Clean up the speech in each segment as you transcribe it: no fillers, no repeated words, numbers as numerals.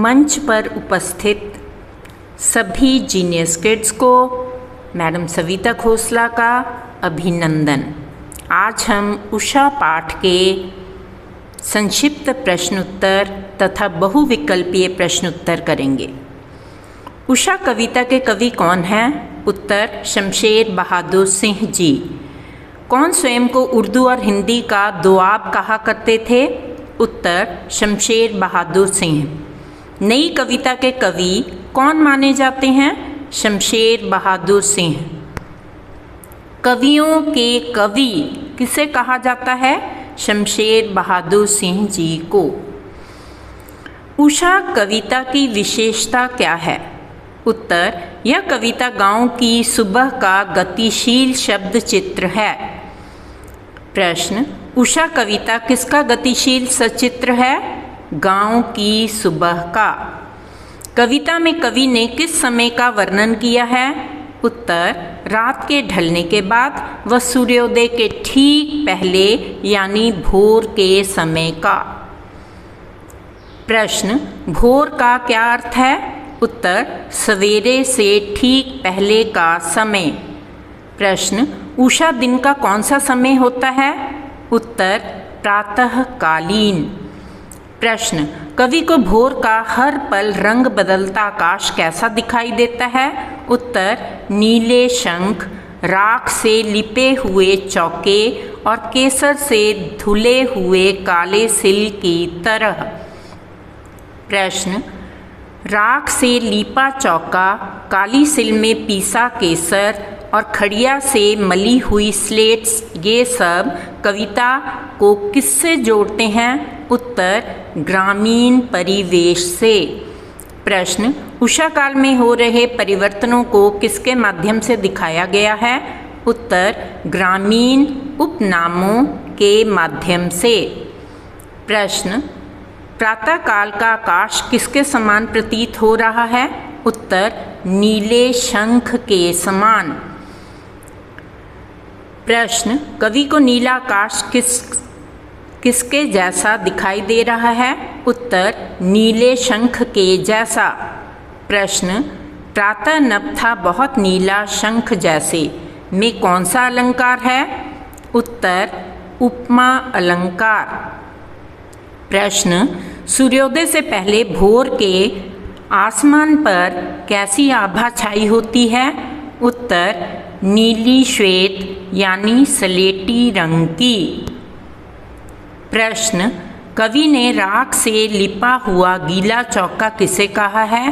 मंच पर उपस्थित सभी जीनियस किड्स को मैडम सविता खोसला का अभिनंदन। आज हम उषा पाठ के संक्षिप्त प्रश्नोत्तर तथा बहुविकल्पीय प्रश्नोत्तर करेंगे। उषा कविता के कवि कौन हैं? उत्तर शमशेर बहादुर सिंह जी। कौन स्वयं को उर्दू और हिंदी का दोआब कहा करते थे? उत्तर शमशेर बहादुर सिंह। नई कविता के कवि कौन माने जाते हैं? शमशेर बहादुर सिंह। कवियों के कवि किसे कहा जाता है? शमशेर बहादुर सिंह जी को। उषा कविता की विशेषता क्या है? उत्तर यह कविता गांव की सुबह का गतिशील शब्द चित्र है। प्रश्न उषा कविता किसका गतिशील सचित्र है? गांव की सुबह का। कविता में कवि ने किस समय का वर्णन किया है? उत्तर रात के ढलने के बाद व सूर्योदय के ठीक पहले यानी भोर के समय का। प्रश्न भोर का क्या अर्थ है? उत्तर सवेरे से ठीक पहले का समय। प्रश्न उषा दिन का कौन सा समय होता है? उत्तर प्रातःकालीन। प्रश्न कवि को भोर का हर पल रंग बदलता आकाश कैसा दिखाई देता है? उत्तर नीले शंख, राख से लिपे हुए चौके और केसर से धुले हुए काले सिल की तरह। प्रश्न राख से लीपा चौका, काली सिल में पीसा केसर और खड़िया से मली हुई स्लेट्स, ये सब कविता को किससे जोड़ते हैं? उत्तर ग्रामीण परिवेश से। प्रश्न उषा काल में हो रहे परिवर्तनों को किसके माध्यम से दिखाया गया है? उत्तर ग्रामीण उपनामों के माध्यम से। प्रश्न प्रातःकाल का आकाश किसके समान प्रतीत हो रहा है? उत्तर नीले शंख के समान। प्रश्न कवि को नीला आकाश किसके जैसा दिखाई दे रहा है? उत्तर नीले शंख के जैसा। प्रश्न प्रातः नभ था बहुत नीला शंख जैसे में कौन सा अलंकार है? उत्तर उपमा अलंकार। प्रश्न सूर्योदय से पहले भोर के आसमान पर कैसी आभा छाई होती है? उत्तर नीली श्वेत यानी सलेटी रंग की। प्रश्न कवि ने राख से लिपा हुआ गीला चौका किसे कहा है?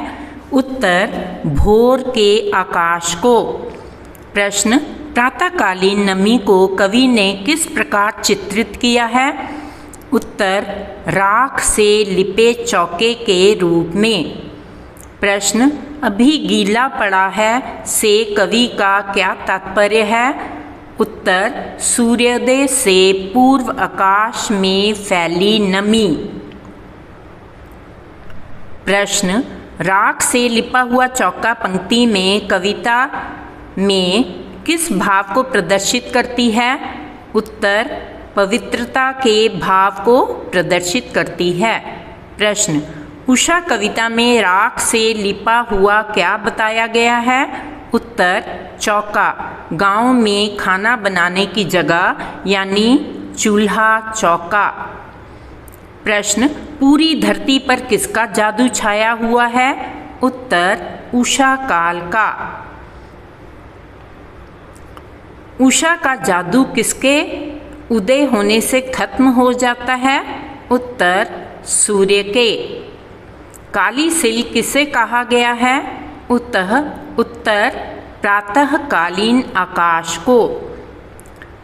उत्तर भोर के आकाश को। प्रश्न प्रातःकालीन नमी को कवि ने किस प्रकार चित्रित किया है? उत्तर राख से लिपे चौके के रूप में। प्रश्न अभी गीला पड़ा है से कवि का क्या तात्पर्य है? उत्तर सूर्योदय से पूर्व आकाश में फैली नमी। प्रश्न राख से लिपा हुआ चौका पंक्ति में कविता में किस भाव को प्रदर्शित करती है? उत्तर पवित्रता के भाव को प्रदर्शित करती है। प्रश्न उषा कविता में राख से लिपा हुआ क्या बताया गया है? उत्तर चौका, गांव में खाना बनाने की जगह यानी चूल्हा चौका। प्रश्न पूरी धरती पर किसका जादू छाया हुआ है? उत्तर उषा काल का। उषा का जादू किसके उदय होने से खत्म हो जाता है? उत्तर सूर्य के। काली सिल किसे कहा गया है? उत्तर प्रातःकालीन आकाश को।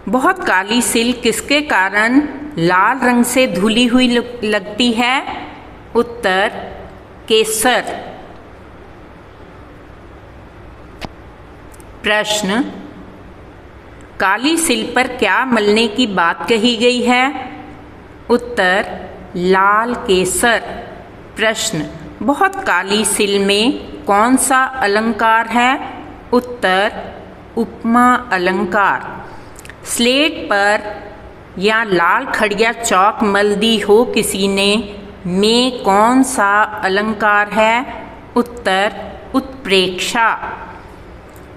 बहुत काली सिल किसके कारण लाल रंग से धुली हुई लगती है? उत्तर केसर। प्रश्न काली सिल पर क्या मलने की बात कही गई है? उत्तर लाल केसर। प्रश्न बहुत काली सिल में कौन सा अलंकार है? उत्तर उपमा अलंकार। स्लेट पर या लाल खड़िया चौक मल दी हो किसी ने में कौन सा अलंकार है? उत्तर उत्प्रेक्षा।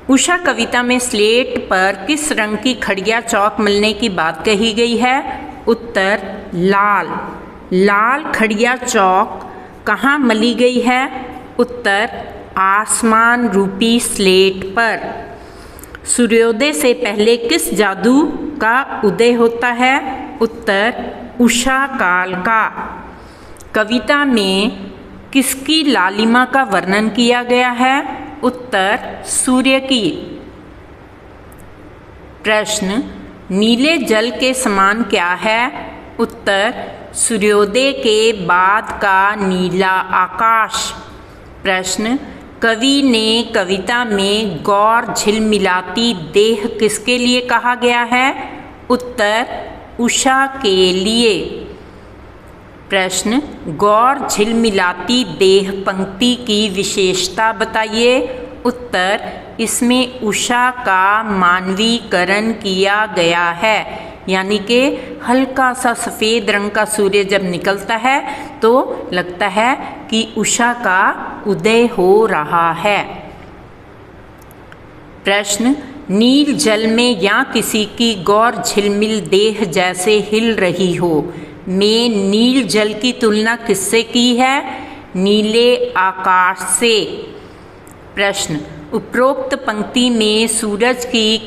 उषा कविता में स्लेट पर किस रंग की खड़िया चौक मिलने की बात कही गई है? उत्तर लाल। लाल खड़िया चौक कहाँ मली गई है? उत्तर आसमान रूपी स्लेट पर। सूर्योदय से पहले किस जादू का उदय होता है? उत्तर उषा काल का। कविता में किसकी लालिमा का वर्णन किया गया है? उत्तर सूर्य की। प्रश्न नीले जल के समान क्या है? उत्तर सूर्योदय के बाद का नीला आकाश। प्रश्न कवि ने कविता में गौर झिलमिलाती देह किसके लिए कहा गया है? उत्तर उषा के लिए। प्रश्न गौर झिलमिलाती देह पंक्ति की विशेषता बताइए। उत्तर इसमें उषा का मानवीकरण किया गया है, यानी कि हल्का सा सफ़ेद रंग का सूर्य जब निकलता है तो लगता है कि उषा का उदय हो रहा है। प्रश्न नील जल में या किसी की गौर झिलमिल देह जैसे हिल रही हो में नील जल की तुलना किससे की है? नीले आकाश से। प्रश्न उपरोक्त पंक्ति में सूरज की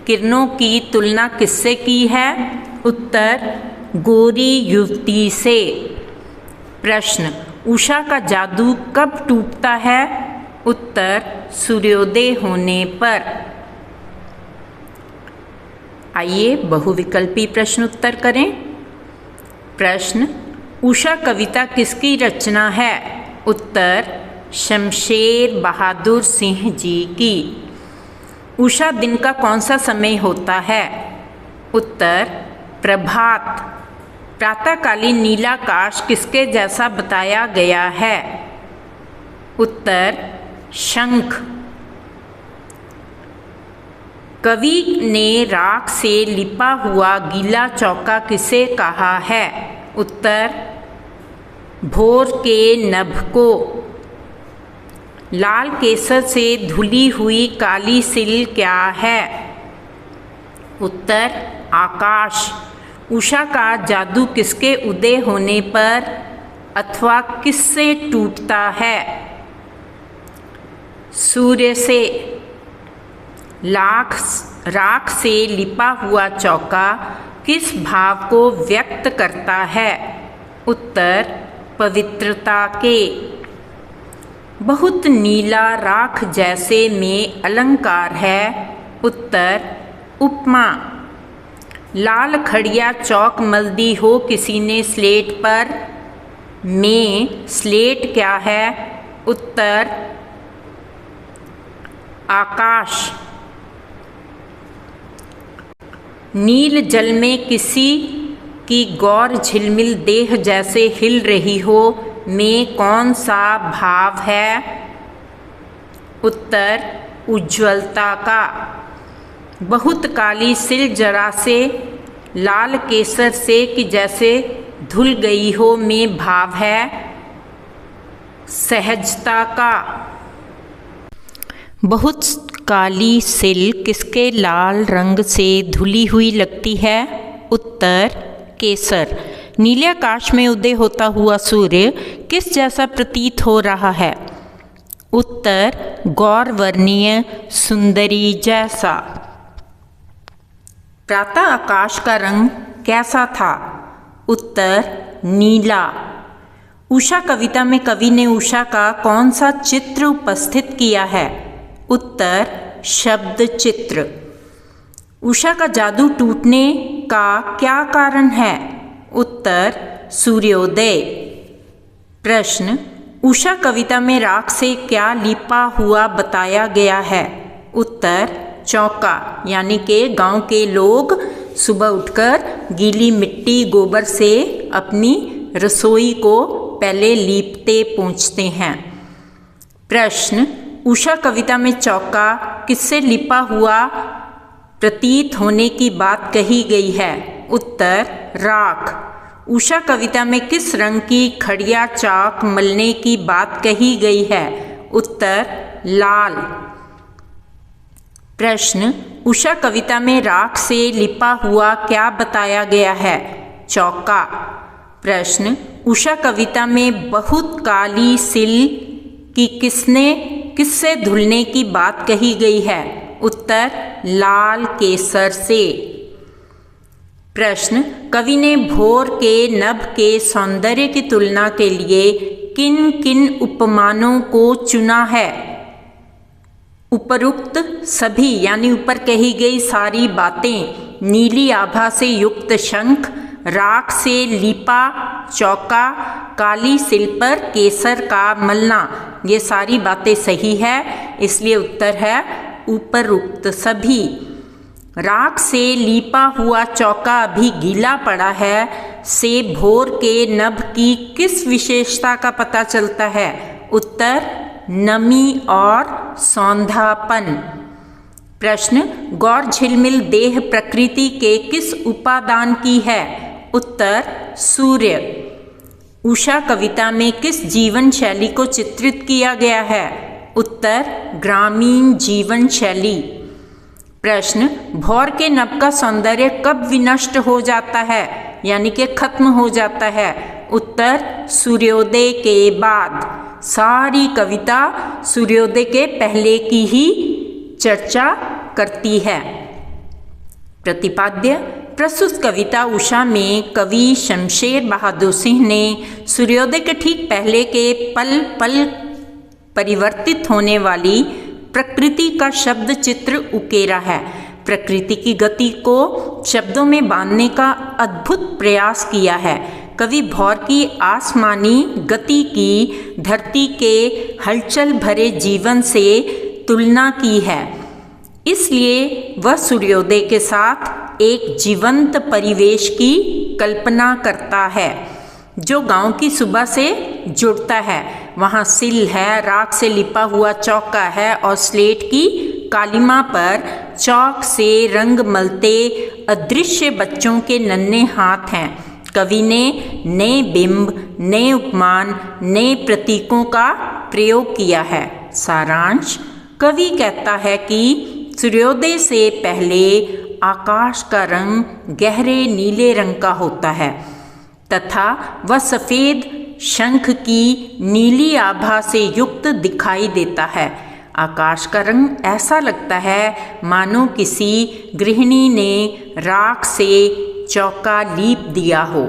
किरणों की तुलना किससे की है? उत्तर गोरी युवती से। प्रश्न उषा का जादू कब टूटता है? उत्तर सूर्योदय होने पर। आइए बहुविकल्पी प्रश्न उत्तर करें। प्रश्न उषा कविता किसकी रचना है? उत्तर शमशेर बहादुर सिंह जी की। उषा दिन का कौन सा समय होता है? उत्तर प्रभात। प्रातःकालीन नीलाकाश किसके जैसा बताया गया है? उत्तर शंख। कवि ने राख से लिपा हुआ गीला चौका किसे कहा है? उत्तर भोर के नभ को। लाल केसर से धुली हुई काली सिल क्या है? उत्तर आकाश। उषा का जादू किसके उदय होने पर अथवा किससे टूटता है? सूर्य से। राख से लिपा हुआ चौका किस भाव को व्यक्त करता है? उत्तर पवित्रता के। बहुत नीला राख जैसे में अलंकार है? उत्तर उपमा। लाल खड़िया चौक मल दी हो किसी ने स्लेट पर में स्लेट क्या है? उत्तर आकाश। नील जल में किसी की गौर झिलमिल देह जैसे हिल रही हो में कौन सा भाव है? उत्तर उज्ज्वलता का। बहुत काली सिल जरा से लाल केसर से कि जैसे धुल गई हो में भाव है सहजता का। बहुत काली सिल किसके लाल रंग से धुली हुई लगती है? उत्तर केसर। नीले आकाश में उदय होता हुआ सूर्य किस जैसा प्रतीत हो रहा है? उत्तर गौरवर्णीय सुंदरी जैसा। प्रातः आकाश का रंग कैसा था? उत्तर नीला। उषा कविता में कवि ने उषा का कौन सा चित्र उपस्थित किया है? उत्तर शब्द चित्र। उषा का जादू टूटने का क्या कारण है? उत्तर सूर्योदय। प्रश्न उषा कविता में राख से क्या लिपा हुआ बताया गया है? उत्तर चौका, यानी कि गांव के लोग सुबह उठकर गीली मिट्टी गोबर से अपनी रसोई को पहले लीपते पोंछते हैं। प्रश्न उषा कविता में चौका किससे लिपा हुआ प्रतीत होने की बात कही गई है? उत्तर राख। उषा कविता में किस रंग की खड़िया चाक मलने की बात कही गई है? उत्तर लाल। प्रश्न, उषा कविता में राख से लिपा हुआ क्या बताया गया है? चौका। प्रश्न, उषा कविता में बहुत काली सिल की किससे धुलने की बात कही गई है? उत्तर लाल केसर से। प्रश्न, कवि ने भोर के नभ के सौंदर्य की तुलना के लिए किन किन उपमानों को चुना है? उपरुक्त सभी यानी ऊपर कही गई सारी बातें, नीली आभा से युक्त शंख, राख से लीपा चौका, काली सिल पर केसर का मलना, ये सारी बातें सही है, इसलिए उत्तर है उपरुक्त सभी। राख से लीपा हुआ चौका अभी गीला पड़ा है से भोर के नभ की किस विशेषता का पता चलता है? उत्तर नमी और सौंधापन। प्रश्न, गौर झिलमिल देह प्रकृति के किस उपादान की है? उत्तर सूर्य। उषा कविता में किस जीवन शैली को चित्रित किया गया है? उत्तर ग्रामीण जीवन शैली। प्रश्न, भोर के नभ का सौंदर्य कब विनष्ट हो जाता है यानी कि खत्म हो जाता है? उत्तर सूर्योदय के बाद। सारी कविता सूर्योदय के पहले की ही चर्चा करती है। प्रतिपाद्य, प्रस्तुत कविता उषा में कवि शमशेर बहादुर सिंह ने सूर्योदय के ठीक पहले के पल पल परिवर्तित होने वाली प्रकृति का शब्द चित्र उकेरा है। प्रकृति की गति को शब्दों में बांधने का अद्भुत प्रयास किया है। कवि भोर की आसमानी गति की धरती के हलचल भरे जीवन से तुलना की है, इसलिए वह सूर्योदय के साथ एक जीवंत परिवेश की कल्पना करता है जो गांव की सुबह से जुड़ता है। वहाँ सिल है, राख से लिपा हुआ चौका है और स्लेट की कालिमा पर चौक से रंग मलते अदृश्य बच्चों के नन्हे हाथ हैं। कवि ने नए बिंब, नए उपमान, नए प्रतीकों का प्रयोग किया है। सारांश, कवि कहता है कि सूर्योदय से पहले आकाश का रंग गहरे नीले रंग का होता है तथा वह सफ़ेद शंख की नीली आभा से युक्त दिखाई देता है। आकाश का रंग ऐसा लगता है मानो किसी गृहिणी ने राख से चौका लीप दिया हो।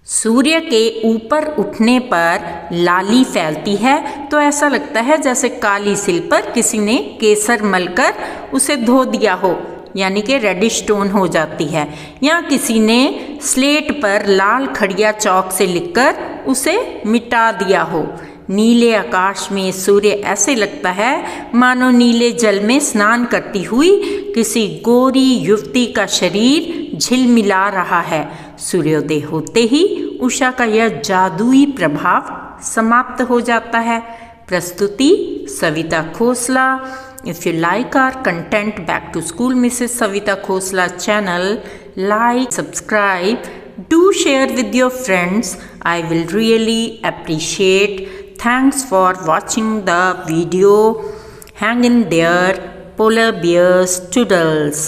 सूर्य के ऊपर उठने पर लाली फैलती है तो ऐसा लगता है जैसे काली सिल पर किसी ने केसर मलकर उसे धो दिया हो, यानी कि रेडिश टोन हो जाती है, या किसी ने स्लेट पर लाल खड़िया चौक से लिखकर उसे मिटा दिया हो। नीले आकाश में सूर्य ऐसे लगता है मानो नीले जल में स्नान करती हुई किसी गोरी युवती का शरीर झिलमिला रहा है। सूर्योदय होते ही उषा का यह जादुई प्रभाव समाप्त हो जाता है। प्रस्तुति Savita Khosla. If you like our content, Back to School Mrs. Savita Khosla channel, like, subscribe, do share with your friends. I will really appreciate. Thanks for watching the video. Hang in there, polar bears, toodles.